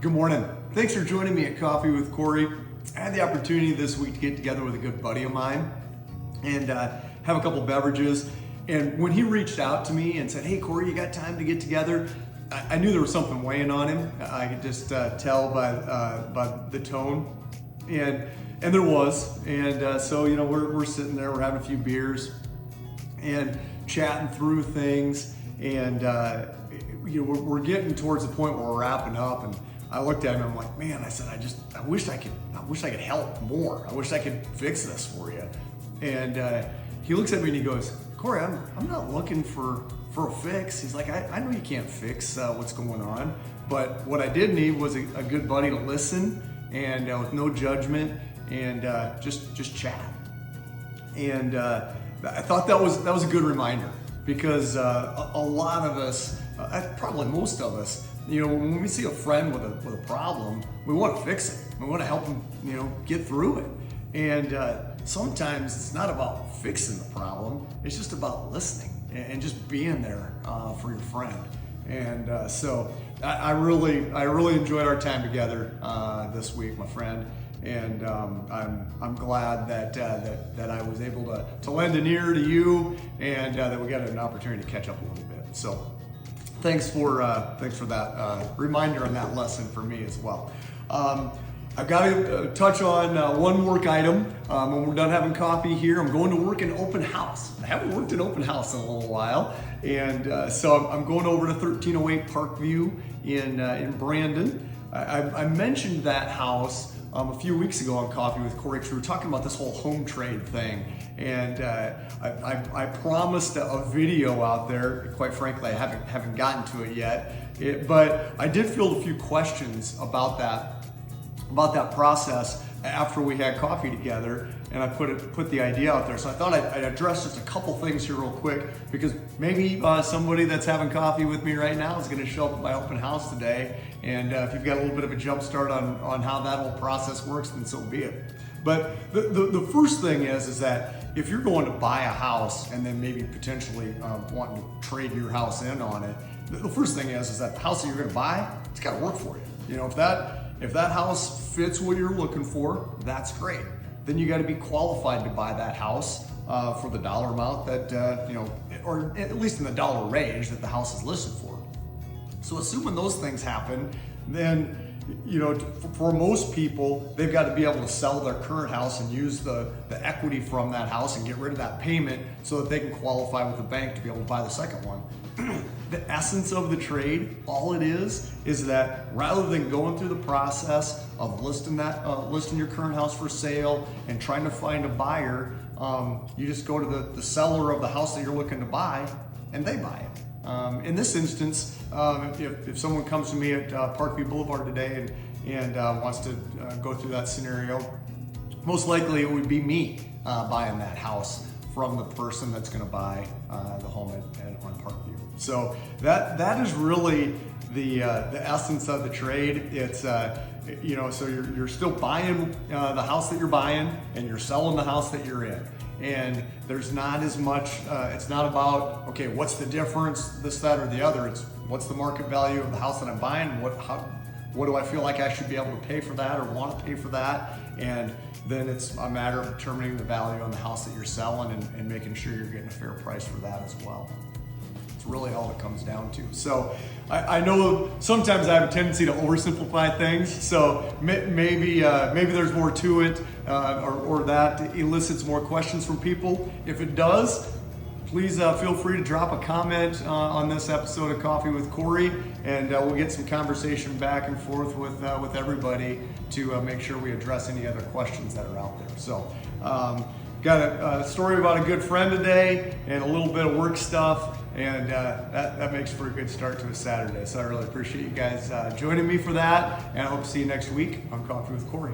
Good morning. Thanks for joining me at Coffee with Kory. I had the opportunity this week to get together with a good buddy of mine and have a couple beverages. And when he reached out to me and said, "Hey Kory, you got time to get together?" I knew there was something weighing on him. I could just tell by the tone, and there was. And so we're sitting there, we're having a few beers, and chatting through things, and we're getting towards the point where we're wrapping up. And I looked at him and I'm like, man, I said, I wish I could help more. I wish I could fix this for you. And he looks at me and he goes, "Kory, I'm not looking for a fix." He's like, I know you can't fix what's going on, but what I did need was a good buddy to listen and with no judgment and just chat. And I thought that was a good reminder, because a lot of us, probably most of us, when we see a friend with a problem, we want to fix it. We want to help them, get through it. And sometimes it's not about fixing the problem. It's just about listening and just being there for your friend. And so I really enjoyed our time together this week, my friend. And I'm glad that I was able to lend an ear to you, and that we got an opportunity to catch up a little bit. So thanks for that reminder and that lesson for me as well. I've got to touch on one work item. When we're done having coffee here, I'm going to work an open house. I haven't worked an open house in a little while, and so I'm going over to 1308 Parkview in Brandon. I mentioned that house a few weeks ago on Coffee with Kory, because we were talking about this whole home trade thing, and I promised a video out there. Quite frankly, I haven't gotten to it yet, but I did field a few questions about that process after we had coffee together, and I put the idea out there. So I thought I'd address just a couple things here real quick, because maybe somebody that's having coffee with me right now is going to show up at my open house today, and if you've got a little bit of a jump start on how that whole process works, then so be it. But the first thing is that if you're going to buy a house and then maybe potentially wanting to trade your house in on it, the first thing is that the house that you're going to buy, it's got to work for you. If that house fits what you're looking for, that's great. Then you got to be qualified to buy that house for the dollar amount that or at least in the dollar range that the house is listed for. So assuming those things happen, then for most people, they've got to be able to sell their current house and use the equity from that house and get rid of that payment so that they can qualify with the bank to be able to buy the second one. The essence of the trade, all it is that rather than going through the process of listing your current house for sale and trying to find a buyer, you just go to the seller of the house that you're looking to buy, and they buy it. In this instance, if someone comes to me at Parkview Boulevard today and wants to go through that scenario, most likely it would be me buying that house from the person that's going to buy the home on Parkview. So that is really the essence of the trade. It's so you're still buying the house that you're buying, and you're selling the house that you're in. And there's not as much. It's not about, okay, what's the difference, this, that, or the other. It's what's the market value of the house that I'm buying. What do I feel like I should be able to pay for that or want to pay for that? And then it's a matter of determining the value on the house that you're selling and making sure you're getting a fair price for that as well. It's really all it comes down to. So I know sometimes I have a tendency to oversimplify things. So maybe there's more to it, or that elicits more questions from people. If it does, please feel free to drop a comment on this episode of Coffee with Kory, and we'll get some conversation back and forth with everybody to make sure we address any other questions that are out there. So, got a story about a good friend today and a little bit of work stuff, and that makes for a good start to a Saturday. So I really appreciate you guys joining me for that, and I hope to see you next week on Coffee with Kory.